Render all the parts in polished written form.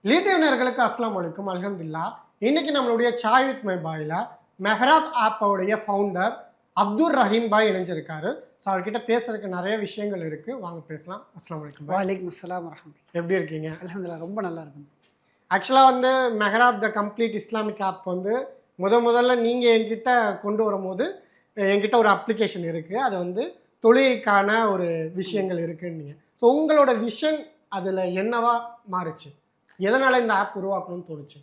லீடிவ் நேயர்களுக்கு அஸ்ஸலாமு அலைக்கும் அல்ஹம்துலில்லாஹ். இன்னைக்கு நம்மளுடைய சாய் வித் மை பாய்ல மெஹராப் ஆப்போடைய ஃபவுண்டர் அப்துர் ரஹீம் பாய் இணைஞ்சிருக்காரு. ஸோ அவர்கிட்ட பேசுறதுக்கு நிறைய விஷயங்கள் இருக்கு. வாங்க பேசலாம். அஸ்ஸலாமு அலைக்கும் பாய். வலைக்கும் அஸ்ஸலாம் வரஹ்மத்துல்லாஹ். எப்படி இருக்கீங்க? அல்ஹம்துலில்லாஹ் ரொம்ப நல்லா இருக்கும். ஆக்சுவலாக வந்து மெஹராப் த கம்ப்ளீட் இஸ்லாமிக் ஆப் வந்து முதல்ல நீங்கள் என்கிட்ட கொண்டு வரும்போது என்கிட்ட ஒரு அப்ளிகேஷன் இருக்குது. அது வந்து தொழுகைக்கான ஒரு விஷயங்கள் இருக்குன்னு. ஸோ உங்களோட விஷன் அதில் என்னவா மாறுச்சு? எதனால் இந்த ஆப் உருவாக்கணும்னு தோணுச்சு?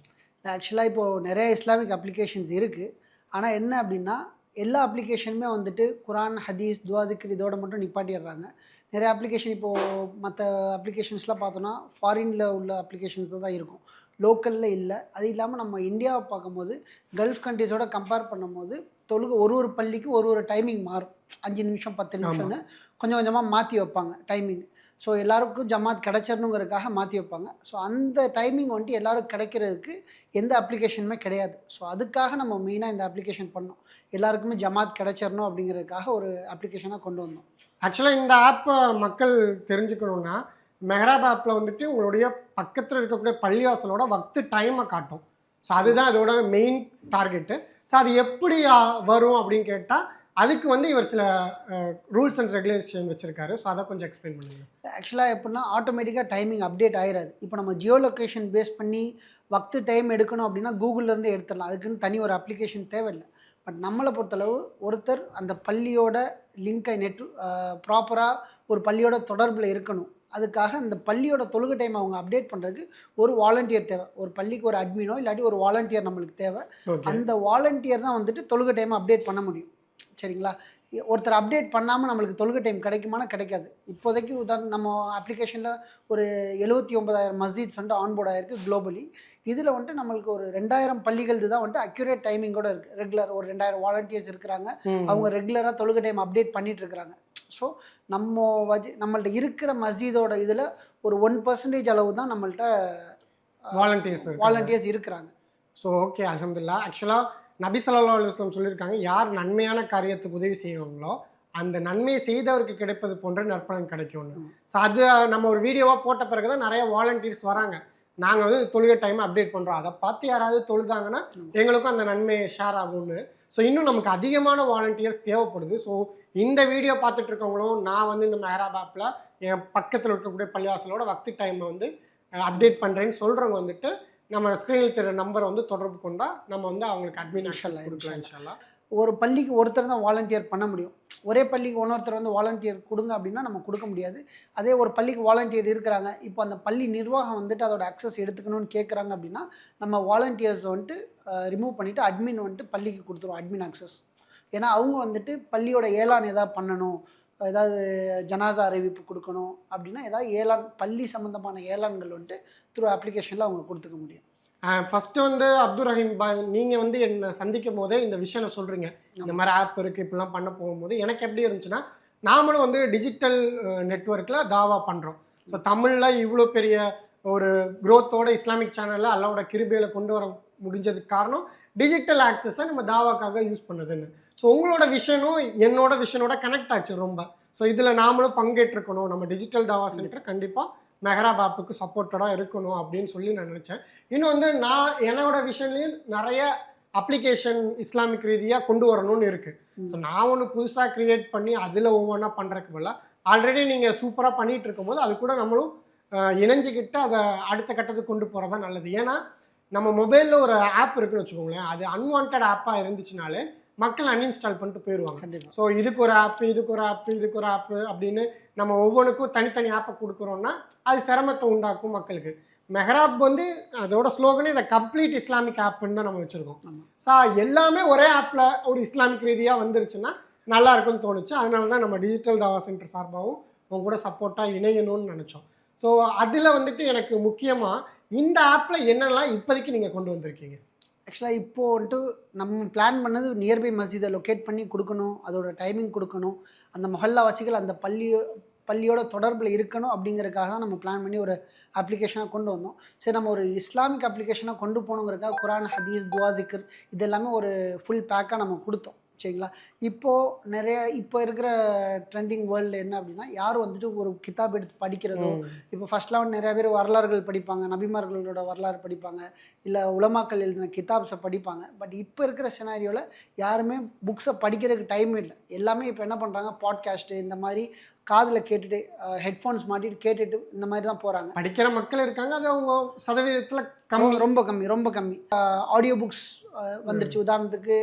ஆக்சுவலாக இப்போது நிறைய இஸ்லாமிக் அப்ளிகேஷன்ஸ் இருக்குது. ஆனால் என்ன அப்படின்னா எல்லா அப்ளிகேஷனுமே வந்துட்டு குரான், ஹதீஸ், துவா திக்ர் இதோட மட்டும் நிப்பாட்டிடுறாங்க. நிறைய அப்ளிகேஷன் இப்போது மற்ற அப்ளிகேஷன்ஸ்லாம் பார்த்தோன்னா ஃபாரினில் உள்ள அப்ளிகேஷன்ஸ் தான் இருக்கும், லோக்கலில் இல்லை. அது இல்லாமல் நம்ம இந்தியாவை பார்க்கும்போது கல்ஃப் கண்ட்ரிஸோட கம்பேர் பண்ணும்போது தொழுகை ஒரு பள்ளிக்கு ஒரு டைமிங் மாறும். 5 நிமிஷம் 10 நிமிஷம்னு கொஞ்சம் கொஞ்சமாக மாற்றி வைப்பாங்க டைமிங். ஸோ எல்லாருக்கும் ஜமாத் கிடச்சிடணுங்கிறதுக்காக மாற்றி வைப்பாங்க. ஸோ அந்த டைமிங் வந்துட்டு எல்லோரும் கிடைக்கிறதுக்கு எந்த அப்ளிகேஷனுமே கிடையாது. ஸோ அதுக்காக நம்ம மெயினாக இந்த அப்ளிகேஷன் பண்ணோம். எல்லாருக்குமே ஜமாத் கிடச்சிடணும் அப்படிங்கிறதுக்காக ஒரு அப்ளிகேஷனாக கொண்டு வந்தோம். ஆக்சுவலாக இந்த ஆப்பை மக்கள் தெரிஞ்சுக்கணுன்னா மெஹராப் ஆப்பில் வந்துட்டு உங்களுடைய பக்கத்தில் இருக்கக்கூடிய பள்ளிவாசலோட வக்து டைமை காட்டும். ஸோ அதுதான் அதோட மெயின் டார்கெட்டு. ஸோ அது எப்படி வரும் அப்படின்னு கேட்டால் அதுக்கு வந்து இவர் சில ரூல்ஸ் அண்ட் ரெகுலேஷன் வச்சுருக்காரு. ஸோ அதை கொஞ்சம் எக்ஸ்பிளைன் பண்ணுங்கள். ஆக்சுவலாக எப்படின்னா ஆட்டோமேட்டிக்காக டைமிங் அப்டேட் ஆகிடாது. இப்போ நம்ம ஜியோ லொக்கேஷன் பேஸ் பண்ணி வக்து டைம் எடுக்கணும் அப்படின்னா கூகுள்லேருந்து எடுத்துடலாம். அதுக்குன்னு தனி ஒரு அப்ளிகேஷன் தேவையில்லை. பட் நம்மளை பொறுத்தளவு ஒருத்தர் அந்த பள்ளியோட லிங்கை ப்ராப்பராக ஒரு பள்ளியோட தொடர்பில் இருக்கணும். அதுக்காக அந்த பள்ளியோட தொழுகை டைம் அவங்க அப்டேட் பண்ணுறதுக்கு ஒரு வாலண்டியர் தேவை. ஒரு பள்ளிக்கு ஒரு அட்மினோ இல்லாட்டி ஒரு வாலண்டியர் நம்மளுக்கு தேவை. அந்த வாலண்டியர் தான் வந்துட்டு தொழுகை டைமை அப்டேட் பண்ண முடியும். சரிங்களா? ஒருத்தர் அப்டேட் பண்ணாமல் நம்மளுக்கு தொழுகை டைம் கிடைக்குமானா கிடைக்காது. இப்போதைக்கு நம்ம அப்ளிகேஷனில் ஒரு 79,000 மஸ்ஜித்ஸ் வந்துட்டு ஆன்போர்ட் ஆகிருக்கு குளோபலி. இதில் வந்துட்டு நம்மளுக்கு ஒரு 2,000 பள்ளிகள் தான் வந்துட்டு அக்யூரேட் டைமிங்கோடு இருக்குது. ரெகுலர் ஒரு 2,000 வாலண்டியர்ஸ் இருக்கிறாங்க. அவங்க ரெகுலராக தொழுகை டைம் அப்டேட் பண்ணிகிட்டு இருக்கிறாங்க. ஸோ நம்மள்ட்ட இருக்கிற மஸ்ஜிதோட இதில் ஒரு 1% அளவு தான் நம்மள்ட்ட வாலண்டியர்ஸ் இருக்கிறாங்க. ஸோ ஓகே, அல்ஹம்துலில்லாஹ். ஆக்சுவலாக நபி ஸல்லல்லாஹு அலைஹி வஸல்லம் சொல்லியிருக்காங்க, யார் நன்மையான காரியத்துக்கு உதவி செய்வாங்களோ அந்த நன்மையை செய்தவருக்கு கிடைப்பது போன்ற நற்பலன் கிடைக்கும்னு. ஸோ அது நம்ம ஒரு வீடியோவாக போட்ட பிறகு தான் நிறைய வாலண்டியர்ஸ் வராங்க. நாங்கள் வந்து தொழுகை டைமை அப்டேட் பண்ணுறோம், அதை பார்த்து யாராவது தொழுதாங்கன்னா எங்களுக்கும் அந்த நன்மை ஷேர் ஆகும்னு. ஸோ இன்னும் நமக்கு அதிகமான வாலண்டியர்ஸ் தேவைப்படுது. ஸோ இந்த வீடியோ பார்த்துட்டு இருக்கவங்களும் நான் வந்து இந்த மெஹராப் ஆப்பில் என் பக்கத்தில் இருக்கக்கூடிய பள்ளிவாசலோட வக்து டைமை வந்து அப்டேட் பண்ணுறேன்னு சொல்கிறவங்க வந்துட்டு நம்ம ஸ்க்ரீனில் தெரிய நம்பரை வந்து தொடர்பு கொண்டா நம்ம வந்து அவங்களுக்கு அட்மின் ஆக்சஸ் கொடுக்கலாம் இன்ஷால்லா. ஒரு பள்ளிக்கு ஒருத்தர் தான் வாலண்டியர் பண்ண முடியும். ஒரே பள்ளிக்கு இன்னொருத்தர் வந்து வாலண்டியர் கொடுங்க அப்படின்னா நம்ம கொடுக்க முடியாது. அதே ஒரு பள்ளிக்கு வாலண்டியர் இருக்கிறாங்க, இப்போ அந்த பள்ளி நிர்வாகம் வந்துட்டு அதோட அக்சஸ் எடுத்துக்கணும்னு கேட்குறாங்க அப்படின்னா நம்ம வாலண்டியர்ஸ் வந்துட்டு ரிமூவ் பண்ணிவிட்டு அட்மின் வந்துட்டு பள்ளிக்கு கொடுத்துருவோம், அட்மின் அக்சஸ். ஏன்னா அவங்க வந்துட்டு பள்ளியோட ஏலான் எதாவது பண்ணணும், ஏதாவது ஜனாசா அறிவிப்பு கொடுக்கணும் அப்படின்னா ஏதாவது ஏலான் பள்ளி சம்மந்தமான ஏலான்கள் வந்துட்டு த்ரூ அப்ளிகேஷனில் அவங்க கொடுத்துக்க முடியும். ஃபஸ்ட்டு வந்து அப்துர் ரஹீம் பாய், நீங்கள் வந்து என்னை சந்திக்கும் போதே இந்த விஷயம் சொல்கிறீங்க, இந்த மாதிரி ஆப் இருக்குது இப்படிலாம் பண்ண போகும்போது எனக்கு எப்படி இருந்துச்சுன்னா, நாமளும் வந்து டிஜிட்டல் நெட்வொர்க்கில் தாவா பண்ணுறோம். ஸோ தமிழில் இவ்வளோ பெரிய ஒரு க்ரோத்தோட இஸ்லாமிக் சேனலில் அல்லாவோட கிருபையில் கொண்டு வர முடிஞ்சதுக்கு காரணம் டிஜிட்டல் ஆக்சஸை நம்ம தாவாக்காக யூஸ் பண்ணுறதுன்னு. ஸோ உங்களோட விஷனும் என்னோட விஷனோட கனெக்ட் ஆச்சு ரொம்ப. ஸோ இதில் நாமளும் பங்கேற்றுக்கணும், நம்ம டிஜிட்டல் தாவா சென்டர் கண்டிப்பாக மெஹராப் ஆப்புக்கு சப்போர்ட்டடாக இருக்கணும் அப்படின்னு சொல்லி நான் நினச்சேன். இன்னும் வந்து நான் என்னோட விஷன்லேயும் நிறைய அப்ளிகேஷன் இஸ்லாமிக் ரீதியாக கொண்டு வரணும்னு இருக்குது. ஸோ நான் ஒன்று புதுசாக க்ரியேட் பண்ணி அதில் ஒவ்வொன்றா பண்ணுறதுக்கு போல ஆல்ரெடி நீங்கள் சூப்பராக பண்ணிகிட்டு இருக்கும்போது அது கூட நம்மளும் இணைஞ்சிக்கிட்டு அதை அடுத்த கட்டத்துக்கு கொண்டு போகிறது தான் நல்லது. ஏன்னா நம்ம மொபைலில் ஒரு ஆப் இருக்குன்னு வச்சுக்கோங்களேன், அது அன்வான்ட் ஆப்பாக இருந்துச்சுனாலே மக்கள் அன்இன்ஸ்டால் பண்ணிட்டு போயிடுவாங்க. ஸோ இதுக்கு ஒரு ஆப்பு, இதுக்கு ஒரு ஆப்பு, இதுக்கு ஒரு ஆப்பு அப்படின்னு நம்ம ஒவ்வொன்றுக்கும் தனித்தனி ஆப்பை கொடுக்குறோன்னா அது சிரமத்தை உண்டாக்கும் மக்களுக்கு. மெஹராப் வந்து அதோட ஸ்லோகனே இந்த கம்ப்ளீட் இஸ்லாமிக் ஆப்புன்னு தான் நம்ம வச்சுருக்கோம். ஸோ எல்லாமே ஒரே ஆப்பில் ஒரு இஸ்லாமிக் ரீதியாக வந்துருச்சுன்னா நல்லா இருக்குன்னு தோணுச்சு. அதனால தான் நம்ம டிஜிட்டல் தாவா சென்டர் சார்பாகவும் அவங்க கூட சப்போர்ட்டாக இணையணும்னு நினச்சோம். ஸோ அதில் வந்துட்டு எனக்கு முக்கியமாக இந்த ஆப்பில் என்னெல்லாம் இப்போதைக்கு நீங்கள் கொண்டு வந்திருக்கீங்க? ஆக்சுவலாக இப்போது வந்துட்டு நம்ம பிளான் பண்ணது நியர்பை மஸ்ஜிதை லொக்கேட் பண்ணி கொடுக்கணும், அதோட டைமிங் கொடுக்கணும், அந்த மொஹல்லாவாசிகள் அந்த பள்ளியோட தொடர்பில் இருக்கணும் அப்படிங்கிறதுக்காக தான் நம்ம பிளான் பண்ணி ஒரு அப்ளிகேஷனாக கொண்டு வந்தோம். சரி, நம்ம ஒரு இஸ்லாமிக் அப்ளிகேஷனாக கொண்டு போகணுங்கிறதுக்காக குரான், ஹதீஸ், துவா திக்ர் இது எல்லாமே ஒரு ஃபுல் பேக்காக நம்ம கொடுத்தோம். சரிங்களா. இப்போ இருக்கிற ட்ரெண்டிங் வேர்ல்டில் என்ன அப்படின்னா, யாரும் வந்துட்டு ஒரு கிதாப் எடுத்து படிக்கிறதோ, இப்போ ஃபர்ஸ்ட்லாம் வந்து நிறைய பேர் வரலாறுகள் படிப்பாங்க, நபிமார்களோட வரலாறு படிப்பாங்க, இல்லை உலமாக்கள் எழுதின கிதாப்ஸை படிப்பாங்க. பட் இப்போ இருக்கிற சினாரியோவில் யாருமே புக்ஸை படிக்கிறதுக்கு டைம் இல்லை. எல்லாமே இப்போ என்ன பண்ணுறாங்க, பாட்காஸ்ட்டு இந்த மாதிரி காதில் கேட்டுட்டு ஹெட்ஃபோன்ஸ் மாட்டிட்டு கேட்டுட்டு இந்த மாதிரி தான் போகிறாங்க. படிக்கிற மக்கள் இருக்காங்க, அது அவங்க சதவீதத்தில் கம்மி, ரொம்ப கம்மி. ஆடியோ புக்ஸ் வந்துருச்சு. உதாரணத்துக்கு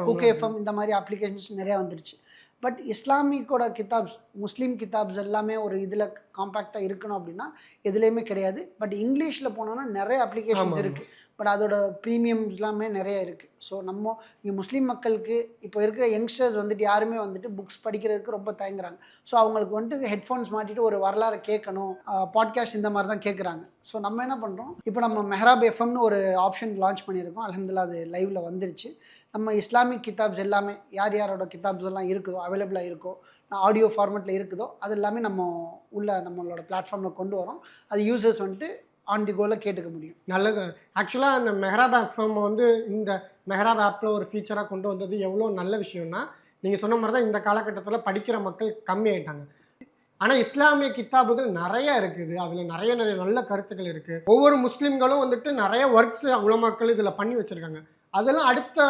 குக் எஃப்எம் இந்த மாதிரி அப்ளிகேஷன்ஸ் நிறையா வந்துருச்சு. பட் இஸ்லாமிக்கோட கிதாப்ஸ், முஸ்லீம் கிதாப்ஸ் எல்லாமே ஒரு இதில் காம்பேக்டாக இருக்கணும் அப்படின்னா எதுலேயுமே கிடையாது. பட் இங்கிலீஷில் போனோன்னா நிறைய அப்ளிகேஷன்ஸ் இருக்குது. பட் அதோட ப்ரீமியம்ஸ் எல்லாமே நிறைய இருக்குது. ஸோ நம்ம இங்கே முஸ்லீம் மக்களுக்கு இப்போ இருக்கிற யங்ஸ்டர்ஸ் வந்துட்டு யாருமே வந்துட்டு புக்ஸ் படிக்கிறதுக்கு ரொம்ப தயங்குறாங்க. ஸோ அவங்களுக்கு வந்துட்டு ஹெட்ஃபோன்ஸ் மாட்டிட்டு ஒரு வரலாறு கேட்கணும், பாட்காஸ்ட் இந்த மாதிரி தான் கேட்குறாங்க. ஸோ நம்ம என்ன பண்ணுறோம், இப்போ நம்ம மெஹராப் எஃப்எம்னு ஒரு ஆப்ஷன் லான்ச் பண்ணியிருக்கோம். அல்ஹம்துலில்லாஹ் அது லைவில் வந்துருச்சு. நம்ம இஸ்லாமிக் கிதாப்ஸ் எல்லாமே யாரோட கிதாப்ஸ் எல்லாம் இருக்குதோ, அவைலபிளாக இருக்கோ, ஆடியோ ஃபார்மேட்டில் இருக்குதோ, அது எல்லாமே நம்மளோட பிளாட்ஃபார்மில் கொண்டு வரோம். அது யூசர்ஸ் வந்துட்டு ஆன் தி கோவில் கேட்டுக்க முடியும். நல்லது. ஆக்சுவலாக அந்த மெஹராப் எஃப்எம் வந்து இந்த மெஹராப் ஆப்பில் ஒரு ஃபீச்சராக கொண்டு வந்தது எவ்வளோ நல்ல விஷயம்னா, நீங்கள் சொன்ன மாதிரி தான் இந்த காலகட்டத்தில் படிக்கிற மக்கள் கம்மி ஆயிட்டாங்க. ஆனால் இஸ்லாமிய கித்தாபுகள் நிறைய இருக்குது, அதில் நிறைய நல்ல கருத்துக்கள் இருக்குது. ஒவ்வொரு முஸ்லீம்களும் வந்துட்டு நிறைய ஒர்க்ஸ் உலமாக்கள் இதில் பண்ணி வச்சுருக்காங்க. அதெல்லாம் அடுத்த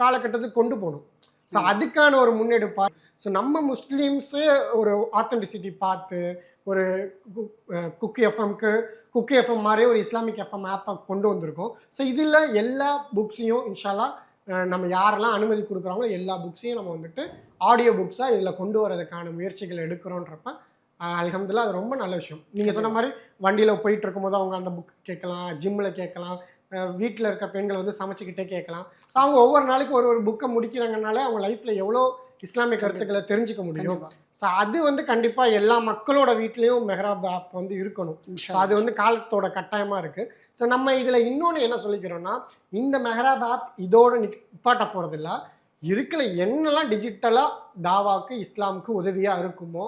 காலகட்டத்துக்கு கொண்டு போகணும். ஸோ அதுக்கான ஒரு முன்னெடுப்பா. ஸோ நம்ம முஸ்லீம்ஸே ஒரு ஆத்தென்டிசிட்டி பார்த்து ஒரு குக்கி எஃப்எம் மாதிரி ஒரு இஸ்லாமிக் எஃப்எம் ஆப்பை கொண்டு வந்திருக்கோம். ஸோ இதில் எல்லா புக்ஸையும் இன்ஷால்லா நம்ம யாரெல்லாம் அனுமதி கொடுக்குறாங்களோ எல்லா புக்ஸையும் நம்ம வந்துட்டு ஆடியோ புக்ஸாக இதில் கொண்டு வரதுக்கான முயற்சிகள் எடுக்கிறோன்றப்ப அல்ஹம்துலில்லாஹ் அது ரொம்ப நல்ல விஷயம். நீங்கள் சொன்ன மாதிரி வண்டியில் போயிட்டு இருக்கும்போது அவங்க அந்த புக் கேட்கலாம், ஜிம்மில் கேட்கலாம், வீட்டில் இருக்க பெண்கள் வந்து சமைச்சிக்கிட்டே கேட்கலாம். ஸோ அவங்க ஒவ்வொரு நாளைக்கு ஒரு புக்கை முடிக்கிறாங்கனாலே அவங்க லைஃப்பில் எவ்வளோ இஸ்லாமிய கருத்துக்களை தெரிஞ்சுக்க முடியும். ஸோ அது வந்து கண்டிப்பாக எல்லா மக்களோட வீட்லேயும் மெஹராப் ஆப் வந்து இருக்கணும். ஸோ அது வந்து காலத்தோட கட்டாயமாக இருக்குது. ஸோ நம்ம இதில் இன்னொன்று என்ன சொல்லிக்கிறோன்னா, இந்த மெஹராப் ஆப் இதோட நிப்பாட்ட போகிறதில்ல, இருக்கிற என்னெல்லாம் டிஜிட்டலாக தாவாக்கு இஸ்லாமுக்கு உதவியாக இருக்குமோ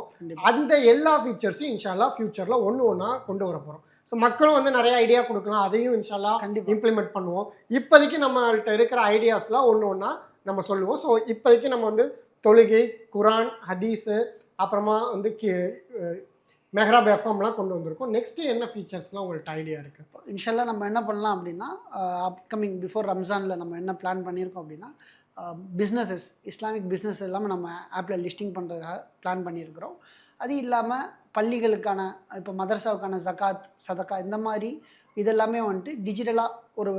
அந்த எல்லா ஃபீச்சர்ஸையும் இன்ஷால்லா ஃபியூச்சரில் ஒன்றா கொண்டு வர போகிறோம். ஸோ மக்களும் வந்து நிறைய ஐடியா கொடுக்கலாம், அதையும் இன்ஷால்லா இம்ப்ளிமெண்ட் பண்ணுவோம். இப்போதைக்கு நம்மள்கிட்ட இருக்கிற ஐடியாஸ்லாம் ஒன்றா நம்ம சொல்லுவோம். ஸோ இப்போதைக்கு நம்ம வந்து தொழுகை, குரான், ஹதீஸு, அப்புறமா வந்து மெஹராப் எஃப்எம்லாம் கொண்டு வந்திருக்கோம். நெக்ஸ்ட்டு என்ன ஃபீச்சர்ஸ்லாம் உங்கள்கிட்ட ஐடியா இருக்குது? இன்ஷால்லா நம்ம என்ன பண்ணலாம் அப்படின்னா, அப்கமிங் பிஃபோர் ரம்ஜானில் நம்ம என்ன பிளான் பண்ணியிருக்கோம் அப்படின்னா, பிஸ்னஸஸ், இஸ்லாமிக் பிஸ்னஸ் எல்லாமே நம்ம ஆப்பில் லிஸ்டிங் பண்ணுறதுக்காக பிளான் பண்ணியிருக்கிறோம். அது இல்லாமல் பள்ளிகளுக்கான, இப்போ மதரசாவுக்கான ஜகாத், சதக்கா இந்த மாதிரி இதெல்லாமே வந்துட்டு டிஜிட்டலாக ஒரு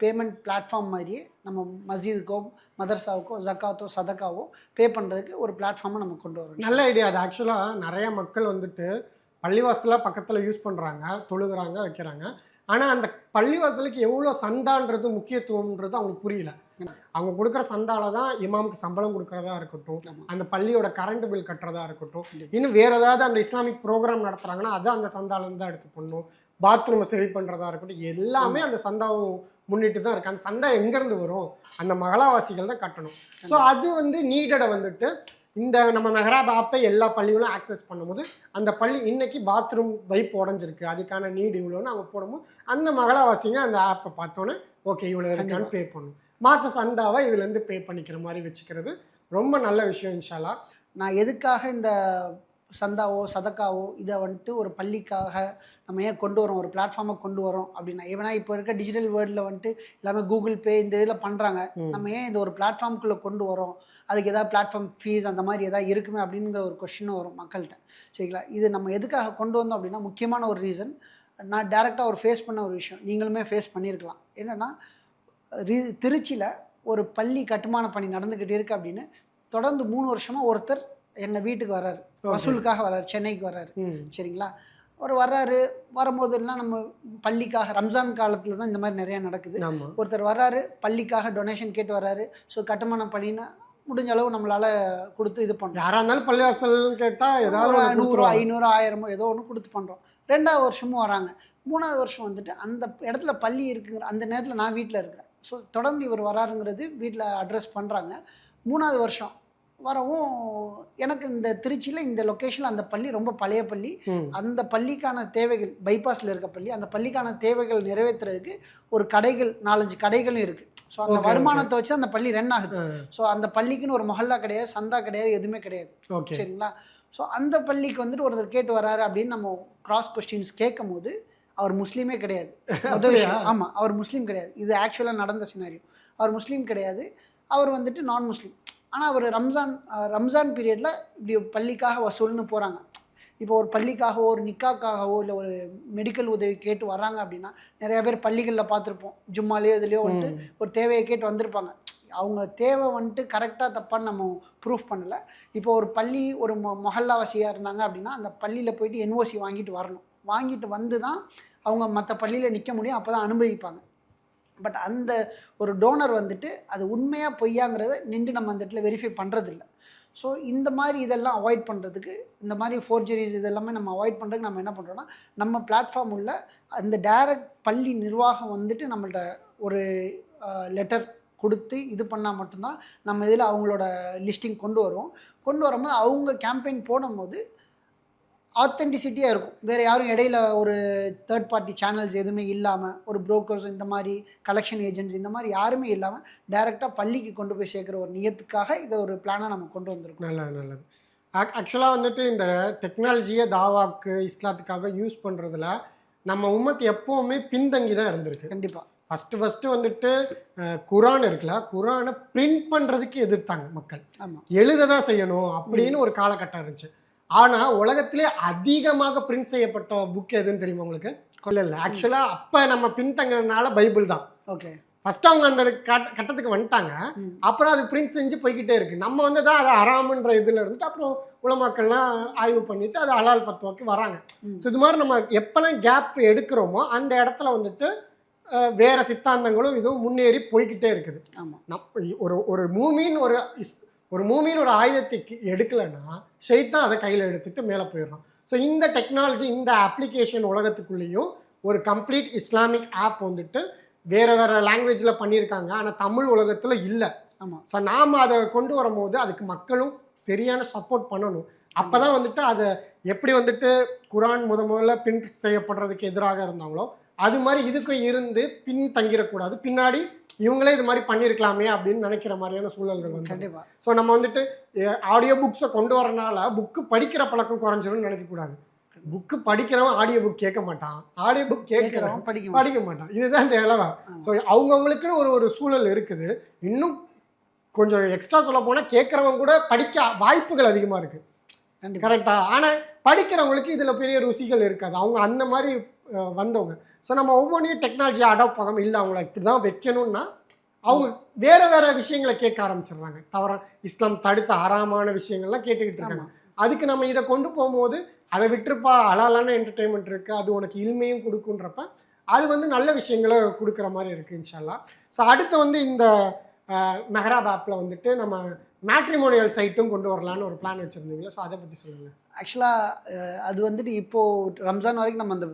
பேமெண்ட் பிளாட்ஃபார்ம் மாதிரியே நம்ம மஸ்ஜிதுக்கோ மதரசாவுக்கோ ஜக்காத்தோ சதக்காவோ பே பண்ணுறதுக்கு ஒரு பிளாட்ஃபார்மை நம்ம கொண்டு வரோம். நல்ல ஐடியா அது. ஆக்சுவலாக நிறைய மக்கள் வந்துட்டு பள்ளிவாசலாக பக்கத்தில் யூஸ் பண்ணுறாங்க, தொழுகிறாங்க, வைக்கிறாங்க. ஆனால் அந்த பள்ளிவாசலுக்கு எவ்வளோ சந்தான்றது முக்கியத்துவம்ன்றது அவங்களுக்கு புரியல. அவங்க கொடுக்குற சந்தால தான் இமாமுக்கு சம்பளம் கொடுக்குறதா இருக்கட்டும், அந்த பள்ளியோட கரண்ட் பில் கட்டுறதா இருக்கட்டும், இன்னும் வேறு ஏதாவது அந்த இஸ்லாமிக் ப்ரோக்ராம் நடத்துகிறாங்கன்னா அது அந்த சந்தாலேருந்து தான் எடுத்து பண்ணணும், பாத்ரூமை சரி பண்ணுறதா இருக்கட்டும், எல்லாமே அந்த சந்தாவை முன்னிட்டு தான் இருக்குது. அந்த சந்தா எங்கேருந்து வரும், அந்த மகளாவாசிகள் தான் கட்டணும். ஸோ அது வந்து நீடடை வந்துட்டு இந்த நம்ம மெஹராப் ஆப்பை எல்லா பள்ளிகளும் ஆக்சஸ் பண்ணும்போது அந்த பள்ளி இன்னைக்கு பாத்ரூம் பைப் உடஞ்சிருக்கு, அதுக்கான நீடு இவ்வளோன்னு அவங்க போடும்போது அந்த மகளாவாசிங்க அந்த ஆப்பை பார்த்தோன்னே ஓகே இவ்வளோ இருக்கான்னு பே பண்ணணும், மாத சந்தாவை இதுலேருந்து பே பண்ணிக்கிற மாதிரி வச்சுக்கிறது ரொம்ப நல்ல விஷயம். இன்ஷால்லா நான் எதுக்காக இந்த சந்தாவோ சதக்காவோ இதை வந்துட்டு ஒரு பள்ளிக்காக நம்ம ஏன் கொண்டு வரோம், ஒரு பிளாட்ஃபார்மை கொண்டு வரோம் அப்படின்னா, ஏன்னா இப்போ இருக்க டிஜிட்டல் வேர்ல்டில் வந்துட்டு எல்லாமே கூகுள் பே இந்த இதில் பண்ணுறாங்க, நம்ம ஏன் இந்த ஒரு பிளாட்ஃபார்முக்குள்ளே கொண்டு வரோம், அதுக்கு ஏதாவது பிளாட்ஃபார்ம் ஃபீஸ் அந்த மாதிரி எதாவது இருக்குமே அப்படிங்கிற ஒரு கொஷினும் வரும் மக்கள்கிட்ட. சரிங்களா, இது நம்ம எதுக்காக கொண்டு வந்தோம் அப்படின்னா, முக்கியமான ஒரு ரீசன் நான் டேரெக்டாக ஒரு ஃபேஸ் பண்ண ஒரு விஷயம், நீங்களுமே ஃபேஸ் பண்ணியிருக்கலாம். என்னென்னா, திருச்சியில் ஒரு பள்ளி கட்டுமான பணி நடந்துக்கிட்டு இருக்குது அப்படின்னு தொடர்ந்து 3 வருஷமாக ஒருத்தர் எங்கள் வீட்டுக்கு வர்றாரு, வசூலுக்காக வர்றாரு, சென்னைக்கு வர்றாரு. சரிங்களா, அவர் வர்றாரு, வரும்போதெல்லாம் நம்ம பள்ளிக்காக ரம்ஜான் காலத்தில் தான் இந்த மாதிரி நிறையா நடக்குது. ஒருத்தர் வர்றாரு, பள்ளிக்காக டொனேஷன் கேட்டு வர்றாரு. ஸோ கட்டுமான பணினா முடிஞ்ச அளவு நம்மளால் கொடுத்து இது பண்ணுறோம். யாராக இருந்தாலும் பள்ளிவாசல் கேட்டால் ஏதாவது 100, 500, 1000 ஏதோ ஒன்று கொடுத்து பண்ணுறோம். 2வது வருஷமும் வராங்க. 3வது வருஷம் வந்துட்டு அந்த இடத்துல பள்ளி இருக்குங்கிற அந்த நேரத்தில் நான் வீட்டில் இருக்கிறேன். ஸோ தொடர்ந்து இவர் வராருங்கிறது வீட்டில் அட்ரஸ் பண்ணுறாங்க. 3வது வருஷம் வரவும் எனக்கு இந்த திருச்சியில் இந்த லொக்கேஷனில் அந்த பள்ளி ரொம்ப பழைய பள்ளி. அந்த பள்ளிக்கான தேவைகள் பைபாஸில் இருக்க பள்ளி, அந்த பள்ளிக்கான தேவைகள் நிறைவேற்றுறதுக்கு ஒரு கடைகள் 4-5 கடைகளும் இருக்குது. ஸோ அந்த வருமானத்தை வச்சு அந்த பள்ளி ரன் ஆகுது. ஸோ அந்த பள்ளிக்குன்னு ஒரு மொஹல்லா கிடையாது, சந்தா கிடையாது, எதுவுமே கிடையாது. சரிங்களா? ஸோ அந்த பள்ளிக்கு வந்துட்டு ஒருத்தர் கேட்டு வராரு அப்படின்னு நம்ம கிராஸ் கொஸ்டின்ஸ் கேட்கும் போது அவர் முஸ்லீமே கிடையாது. ஆமாம், அவர் முஸ்லீம் கிடையாது. இது ஆக்சுவலாக நடந்த சினாரியோ. அவர் முஸ்லீம் கிடையாது, அவர் வந்துட்டு நான் முஸ்லீம். ஆனால் அவர் ரம்ஜான் பீரியடில் இப்படி பள்ளிக்காக வசூல்னு போகிறாங்க. இப்போ ஒரு பள்ளிக்காகவோ ஒரு நிக்காக்காகவோ இல்லை ஒரு மெடிக்கல் உதவி கேட்டு வர்றாங்க அப்படின்னா நிறையா பேர் பள்ளிகளில் பார்த்துருப்போம், ஜும்மாலேயோ இதுலேயோ வந்துட்டு ஒரு தேவையை கேட்டு வந்திருப்பாங்க. அவங்க தேவை வந்துட்டு கரெக்டாக தப்பான்னு நம்ம ப்ரூஃப் பண்ணலை. இப்போ ஒரு பள்ளி ஒரு மொஹல்லாவாசியாக இருந்தாங்க அப்படின்னா அந்த பள்ளியில் போயிட்டு என்ஓசி வாங்கிட்டு வரணும். வாங்கிட்டு வந்து தான் அவங்க மற்ற பள்ளியில் நிற்க முடியும், அப்போ தான் அனுமதிப்பாங்க. பட் அந்த ஒரு டோனர் வந்துட்டு அது உண்மையாக பொய்யாங்கிறத நின்று நம்ம அந்த இடத்துல வெரிஃபை பண்ணுறதில்ல. ஸோ இந்த மாதிரி இதெல்லாம் அவாய்ட் பண்ணுறதுக்கு, இந்த மாதிரி ஃபோர்ஜரிஸ் இதெல்லாமே நம்ம அவாய்ட் பண்ணுறதுக்கு நம்ம என்ன பண்ணுறோன்னா, நம்ம பிளாட்ஃபார்ம் உள்ள அந்த டைரக்ட் பள்ளி நிர்வாகம் வந்துட்டு நம்மள்ட்ட ஒரு லெட்டர் கொடுத்து இது பண்ணால் மட்டும்தான் நம்ம இதில் அவங்களோட லிஸ்டிங் கொண்டு வரும்போது அவங்க கேம்பெயின் போடும்போது ஆத்தென்டிசிட்டியாக இருக்கும். வேறு யாரும் இடையில ஒரு தேர்ட் பார்ட்டி சேனல்ஸ் எதுவுமே இல்லாமல், ஒரு புரோக்கர்ஸ் இந்த மாதிரி கலெக்ஷன் ஏஜென்ட்ஸ் இந்த மாதிரி யாருமே இல்லாமல் டைரெக்டாக பள்ளிக்கு கொண்டு போய் சேர்க்குற ஒரு நியத்துக்காக இதை ஒரு பிளானாக நம்ம கொண்டு வந்திருக்கோம். நல்லது. ஆக்சுவலாக வந்துட்டு இந்த டெக்னாலஜியை தாவாக்கு இஸ்லாத்துக்காக யூஸ் பண்ணுறதுல நம்ம உம்மத் எப்போவுமே பின்தங்கி தான் இருந்திருக்கு. கண்டிப்பாக. ஃபஸ்ட்டு வந்துட்டு குரான் இருக்குல்ல, குரானை பிரிண்ட் பண்ணுறதுக்கு எதிர்த்தாங்க மக்கள். ஆமாம், எழுத தான் செய்யணும் அப்படின்னு ஒரு காலகட்டம் இருந்துச்சு. ஆனால் உலகத்திலே அதிகமாக பிரிண்ட் செய்யப்பட்ட புக் எதுன்னு தெரியுமா உங்களுக்கு? இல்லை, ஆக்சுவலாக அப்போ நம்ம பின்தங்கினால பைபிள் தான். ஓகே. ஃபஸ்ட்டு அவங்க அந்த கட்டத்துக்கு வந்துட்டாங்க, அப்புறம் அது பிரிண்ட் செஞ்சு போய்கிட்டே இருக்குது. நம்ம வந்து தான் அது அறாமுன்ற இதில் இருந்துட்டு அப்புறம் உலமாக்கள்லாம் ஆய்வு பண்ணிவிட்டு அது ஹலால் ஃபத்வாக்கு வராங்க. ஸோ இது மாதிரி நம்ம எப்போல்லாம் கேப் எடுக்கிறோமோ அந்த இடத்துல வந்துட்டு வேறு சித்தாந்தங்களும் இதுவும் முன்னேறி போய்கிட்டே இருக்குது. ஆமாம். ஒரு மூமின் ஒரு ஆயுதத்தை எடுக்கலைன்னா ஷைத்தான் அதை கையில் எடுத்துகிட்டு மேலே போயிடுறோம். ஸோ இந்த டெக்னாலஜி, இந்த அப்ளிகேஷன் உலகத்துக்குள்ளேயும் ஒரு கம்ப்ளீட் இஸ்லாமிக் ஆப் வந்துட்டு வேறு லாங்குவேஜில் பண்ணியிருக்காங்க, ஆனால் தமிழ் உலகத்தில் இல்லை. ஆமாம். ஸோ நாம் அதை கொண்டு வரும்போது அதுக்கு மக்களும் சரியான சப்போர்ட் பண்ணணும். அப்போ தான் வந்துட்டு அதை எப்படி வந்துட்டு குரான் முதல்ல பிரிண்ட் செய்யப்படுறதுக்கு எதிராக இருந்தாங்களோ அது மாதிரி இதுக்கும் இருந்து பின் தங்கிடக்கூடாது. பின்னாடி இவங்களே இது மாதிரி பண்ணியிருக்கலாமே அப்படின்னு நினைக்கிற மாதிரியான சூழல்கள் வந்து. கண்டிப்பாக. ஸோ நம்ம வந்துட்டு ஆடியோ புக்ஸை கொண்டு வரனால புக்கு படிக்கிற பழக்கம் குறைஞ்சிரும்னு நினைக்கக்கூடாது. புக்கு படிக்கிறவன் ஆடியோ புக் கேட்க மாட்டான், ஆடியோ புக் கேட்கிறவன் படிக்க மாட்டான். இதுதான் நிலவா. ஸோ அவங்கவுங்களுக்குன்னு ஒரு சூழல் இருக்குது. இன்னும் கொஞ்சம் எக்ஸ்ட்ரா சொல்ல போனால் கேட்குறவங்க கூட படிக்க வாய்ப்புகள் அதிகமாக இருக்குது. கரெக்டாக. ஆனால் படிக்கிறவங்களுக்கு இதில் பெரிய ருசிகள் இருக்காது. அவங்க அந்த மாதிரி வந்தவங்க. ஸோ நம்ம ஒவ்வொன்றையும் டெக்னாலஜி அடாப்ட் பண்ணாமல் இல்லை அவங்கள இப்படி தான் வைக்கணும்னா அவங்க வேறு விஷயங்களை கேட்க ஆரம்பிச்சிடுறாங்க. இஸ்லாம் தடுத்த ஹராமான விஷயங்கள்லாம் கேட்டுக்கிட்டு இருக்காங்க. அதுக்கு நம்ம இதை கொண்டு போகும்போது அதை விட்டுருப்பா, ஹலாலான என்டர்டெயின்மெண்ட் இருக்குது, அது உனக்கு இல்மையும் கொடுக்குன்றப்ப அது வந்து நல்ல விஷயங்களை கொடுக்குற மாதிரி இருக்குது இன்ஷா அல்லாஹ். ஸோ அடுத்து வந்து இந்த மெஹராப் ஆப்பில் வந்துட்டு நம்ம மேட்ரிமோனியல் சைட்டும் கொண்டு வரலான்னு ஒரு பிளான் வச்சுருந்தீங்களா? ஸோ அதை பற்றி சொல்லுங்கள். ஆக்சுவலாக அது வந்துட்டு இப்போது ரம்ஜான் வரைக்கும் நம்ம அந்த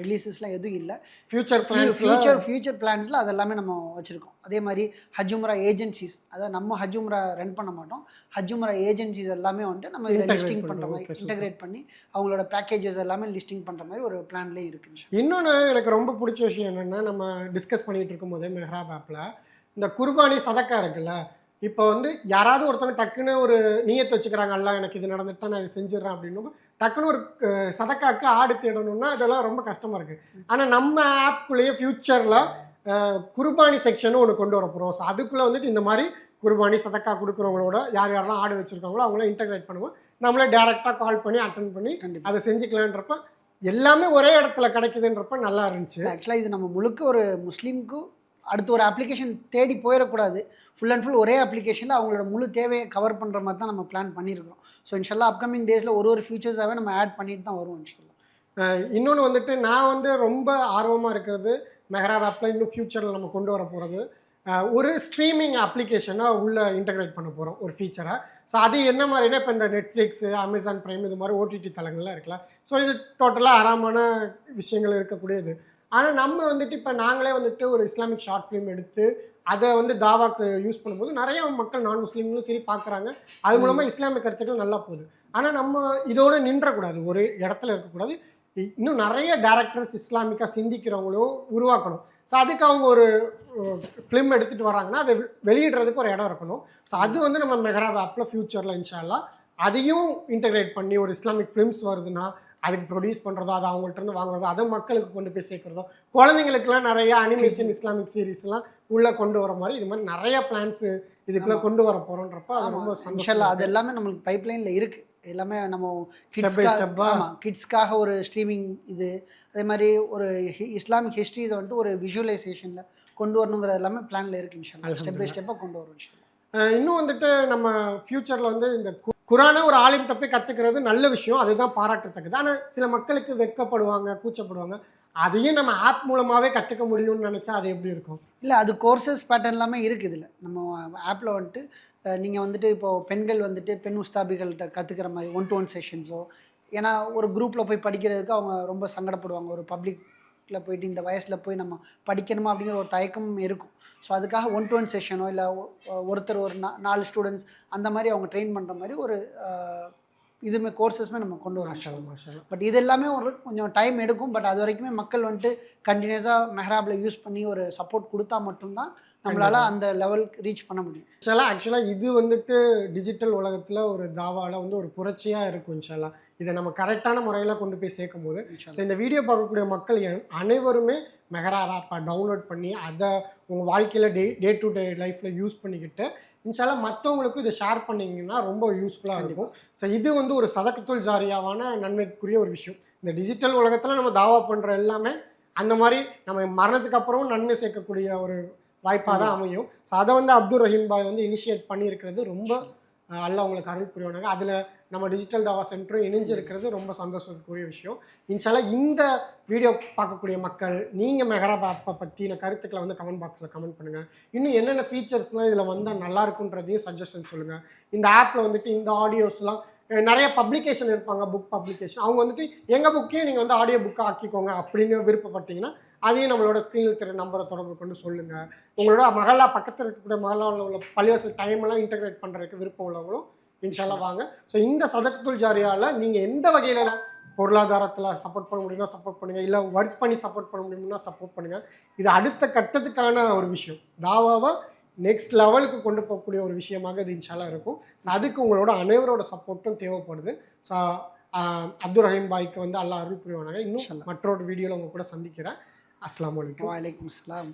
ரிலீஸஸ்லாம் எதுவும் இல்லை. ஃபியூச்சர் பிளான்ஸில் அதெல்லாமே நம்ம வச்சுருக்கோம். அதே மாதிரி ஹஜ்ஜும்ரா ஏஜென்சிஸ், அதாவது நம்ம ஹஜ்ஜும்ரா ரன் பண்ண மாட்டோம், ஹஜ்ஜும்ரா ஏஜென்சிஸ் எல்லாமே வந்துட்டு நம்ம இதில் லிஸ்டிங் பண்ணுற மாதிரி இன்டகிரேட் பண்ணி அவங்களோட பேக்கேஜஸ் எல்லாமே லிஸ்டிங் பண்ணுற மாதிரி ஒரு பிளான்லேயே இருக்குது. இன்னொன்று எனக்கு ரொம்ப பிடிச்ச விஷயம் என்னென்னா, நம்ம டிஸ்கஸ் பண்ணிகிட்டு இருக்கும்போதே மெஹராப் ஆப்பில் இந்த குர்பானி சதக்கா இருக்குல்ல, இப்போ வந்து யாராவது ஒருத்தவங்க டக்குன்னு ஒரு நியத்து வச்சுக்கிறாங்க, அல்ல எனக்கு இது நடந்துட்டா நான் இது செஞ்சிடறேன் அப்படின்னு டக்குன்னு ஒரு சதக்காக்கு ஆடு தேடணும்னா அதெல்லாம் ரொம்ப கஷ்டமாக இருக்குது. ஆனால் நம்ம ஆப்குள்ளேயே ஃப்யூச்சரில் குர்பானி செக்ஷனும் ஒன்று கொண்டு வர போகிறோம். ஸோ அதுக்குள்ளே வந்துட்டு இந்த மாதிரி குர்பானி சதக்கா கொடுக்குறவங்களோட யாரெல்லாம் ஆடு வச்சுருக்காங்களோ அவங்களாம் இன்டகிரேட் பண்ணுவோம். நம்மளே டேரெக்டாக கால் பண்ணி அட்டென்ட் பண்ணி அதை செஞ்சுக்கலான்றப்ப எல்லாமே ஒரே இடத்துல கிடைக்குதுன்றப்ப நல்லா இருந்துச்சு. ஆக்சுவலாக இது நம்ம முழுக்க ஒரு முஸ்லீமுக்கு அடுத்து ஒரு அப்ளிகேஷன் தேடி போயிடக்கூடாது, ஃபுல் அண்ட் ஃபுல் ஒரே அப்ளிகேஷனில் அவங்களோட முழு தேவையை கவர் பண்ணுற மாதிரி தான் நம்ம பிளான் பண்ணியிருக்கிறோம். ஸோ இன்ஷால்லா அப்கமிங் டேஸில் ஒரு ஃபியூச்சர்ஸாகவே நம்ம ஆட் பண்ணிட்டு தான் வருவோம் இன்ஷால்லா. இன்னொன்று வந்துட்டு நான் வந்து ரொம்ப ஆர்வமாக இருக்கிறது மெஹராப் ஆப்பில் இன்னும் ஃப்யூச்சரில் நம்ம கொண்டு வர போகிறது ஒரு ஸ்ட்ரீமிங் அப்ளிகேஷனாக உள்ளே இன்டகிரேட் பண்ண போகிறோம் ஒரு ஃபீச்சரை. ஸோ அது என்ன மாதிரினா இப்போ இந்த நெட்ஃப்ளிக்ஸு, அமேசான் ப்ரைம் இது மாதிரி ஓடிடி தளங்கள்லாம் இருக்கலாம். ஸோ இது டோட்டலாக ஆறாமான விஷயங்கள் இருக்கக்கூடியது. ஆனால் நம்ம வந்துட்டு இப்போ நாங்களே வந்துட்டு ஒரு இஸ்லாமிக் ஷார்ட் ஃபிலிம் எடுத்து அதை வந்து தாவாக்கு யூஸ் பண்ணும்போது நிறைய மக்கள் நான் முஸ்லீம்களும் சரி பார்க்குறாங்க. அது மூலமாக இஸ்லாமிய கருத்துக்கள் நல்லா போகுது. ஆனால் நம்ம இதோட நின்றக்கூடாது, ஒரு இடத்துல இருக்கக்கூடாது. இன்னும் நிறைய டேரக்டர்ஸ் இஸ்லாமிக்காக சிந்திக்கிறவங்களும் உருவாக்கணும். ஸோ அதுக்கு அவங்க ஒரு ஃபிலிம் எடுத்துகிட்டு வராங்கன்னா அதை வெளியிடுறதுக்கு ஒரு இடம் இருக்கணும். ஸோ அது வந்து நம்ம மெஹராப் ஆப்பில் ஃப்யூச்சரில் இன்ஷா அல்லாஹ் அதையும் இன்டகிரேட் பண்ணி ஒரு இஸ்லாமிக் ஃபிலிம்ஸ் வருதுன்னா அதுக்கு ப்ரொடியூஸ் பண்ணுறதோ, அதை அவங்கள்ட்ட இருந்து வாங்குறதோ, அதை மக்களுக்கு கொண்டு போய் சேர்க்குறதோ, குழந்தைங்களுக்குலாம் நிறைய அனிமேஷன் இஸ்லாமிக் சீரீஸ்லாம் உள்ளே கொண்டு வர மாதிரி இது மாதிரி நிறைய பிளான்ஸ் இதுக்குள்ளே கொண்டு வர போகிறோன்றப்ப அது ரொம்ப சந்தோஷம். அது எல்லாமே நம்மளுக்கு பைப்லைனில் இருக்குது. எல்லாமே நம்ம கிட்ஸ்க்காக ஒரு ஸ்ட்ரீமிங் இது, அதே மாதிரி ஒரு இஸ்லாமிக் ஹிஸ்ட்ரிஸை வந்துட்டு ஒரு விஷுவலைசேஷனில் கொண்டு வரணுங்கிறது எல்லாமே பிளானில் இருக்குது. இன்ஷால்லா ஸ்டெப் பை ஸ்டெப்பாக கொண்டு வரும் இன்ஷால்லா. இன்னும் வந்துட்டு நம்ம ஃப்யூச்சரில் வந்து இந்த குரானை ஒரு ஆலிம்கிட்ட போய் கற்றுக்கிறது நல்ல விஷயம், அதுதான் பாராட்டத்தக்கது. ஆனால் சில மக்களுக்கு வெட்கப்படுவாங்க, கூச்சப்படுவாங்க. அதையும் நம்ம ஆப் மூலமாகவே கற்றுக்க முடியும்னு நினச்சா அது எப்படி இருக்கும்? இல்லை, அது கோர்சஸ் பேட்டர்ன் எல்லாமே இருக்குது இதில். நம்ம ஆப்பில் வந்துட்டு நீங்கள் வந்துட்டு இப்போது பெண்கள் வந்துட்டு பெண் உஸ்தாபிகள்கிட்ட கற்றுக்கிற மாதிரி 1-to-1 செஷன்ஸோ, ஏன்னா ஒரு குரூப்பில் போய் படிக்கிறதுக்கு அவங்க ரொம்ப சங்கடப்படுவாங்க. ஒரு பப்ளிக்கில் போயிட்டு இந்த வயசில் போய் நம்ம படிக்கணுமா அப்படிங்கிற ஒரு தயக்கமும் இருக்கும். ஸோ அதுக்காக 1-to-1 செஷனோ இல்லை ஒருத்தர் ஒரு 4 ஸ்டூடெண்ட்ஸ் அந்த மாதிரி அவங்க ட்ரெயின் பண்ணுற மாதிரி ஒரு இதுவுமே கோர்சஸ்மே நம்ம கொண்டு வரோம். பட் இது எல்லாமே ஒரு கொஞ்சம் டைம் எடுக்கும். பட் அது வரைக்குமே மக்கள் வந்துட்டு கண்டினியூஸாக மெஹராபில் யூஸ் பண்ணி ஒரு சப்போர்ட் கொடுத்தா மட்டும்தான் நம்மளால் அந்த லெவலுக்கு ரீச் பண்ண முடியும். ஆக்சுவலாக இது வந்துட்டு டிஜிட்டல் உலகத்தில் ஒரு தாவாவில் வந்து ஒரு புரட்சியாக இருக்கும் இன்ஷால்லா. இதை நம்ம கரெக்டான முறையில் கொண்டு போய் சேர்க்கும் போது ஸோ இந்த வீடியோ பார்க்கக்கூடிய மக்கள் அனைவருமே மெஹராப் ஆப்பை டவுன்லோட் பண்ணி அதை உங்கள் வாழ்க்கையில் டே டு டே லைஃப்பில் யூஸ் பண்ணிக்கிட்டு இன்ஷால்லா மற்றவங்களுக்கும் இதை ஷேர் பண்ணிங்கன்னா ரொம்ப யூஸ்ஃபுல்லாக இருக்கும். ஸோ இது வந்து ஒரு சதகத்துல் ஜாரியாவான நன்மைக்குரிய ஒரு விஷயம். இந்த டிஜிட்டல் உலகத்தில் நம்ம தாவா பண்ணுற எல்லாமே அந்த மாதிரி நம்ம மரணத்துக்கு அப்புறமும் நன்மை சேர்க்கக்கூடிய ஒரு வாய்ப்பாக தான் அமையும். ஸோ அதை வந்து அப்துல் ரஹீம் பாய் வந்து இனிஷியேட் பண்ணியிருக்கிறது ரொம்ப அல்லாஹ் உங்களுக்கு அருள் புரிவானாங்க. அதில் நம்ம டிஜிட்டல் தாவா சென்டரும் இணைஞ்சிருக்கிறது ரொம்ப சந்தோஷத்துக்குரிய விஷயம். இன்ஷால்லா இந்த வீடியோ பார்க்கக்கூடிய மக்கள் நீங்கள் மெஹராப் ஆப்பை பற்றின கருத்துக்களை வந்து கமெண்ட் பாக்ஸில் கமெண்ட் பண்ணுங்கள். இன்னும் என்னென்ன ஃபீச்சர்ஸ்லாம் இதில் வந்தால் நல்லா இருக்குன்றதையும் சஜஷன் சொல்லுங்கள். இந்த ஆப்பில் வந்துட்டு இந்த ஆடியோஸ்லாம் நிறைய பப்ளிகேஷன் இருப்பாங்க, புக் பப்ளிகேஷன், அவங்க வந்துட்டு எங்கள் புக்கையும் நீங்கள் வந்து ஆடியோ புக்காக ஆக்கிக்கோங்க அப்படின்னு விருப்பப்பட்டீங்கன்னா அதையும் நம்மளோட ஸ்க்ரீனில் தெரிய நம்பரை தொடர்பு கொண்டு சொல்லுங்கள். உங்களோட மகளா பக்கத்தில் இருக்கக்கூடிய மகளாவில் உள்ள பள்ளிவாசல் டைமெல்லாம் இன்டகிரேட் பண்ணுறதுக்கு விருப்பம் உள்ளவங்களும் இன்ஷால்லா வாங்க. ஸோ இந்த சதகத்துல் ஜாரியாவில் நீங்கள் எந்த வகையில் பொருளாதாரத்தில் சப்போர்ட் பண்ண முடியும்னா சப்போர்ட் பண்ணுங்கள், இல்லை ஒர்க் பண்ணி சப்போர்ட் பண்ண முடியும்னா சப்போர்ட் பண்ணுங்கள். இது அடுத்த கட்டத்துக்கான ஒரு விஷயம், தாவாவை நெக்ஸ்ட் லெவலுக்கு கொண்டு போகக்கூடிய ஒரு விஷயமாக இது இன்ஷால்லா இருக்கும். ஸோ அதுக்கு உங்களோட அனைவரோட சப்போர்ட்டும் தேவைப்படுது. ஸோ அப்துல் ரஹீம் பாய்க்கு வந்து அல்லாஹ் அருள் புரிவானாங்க. இன்னும் மற்றொரு வீடியோவில் உங்க கூட சந்திக்கிறேன். அஸ்ஸலாமு அலைக்கும். வலைக்கும் அஸ்ஸலாம்.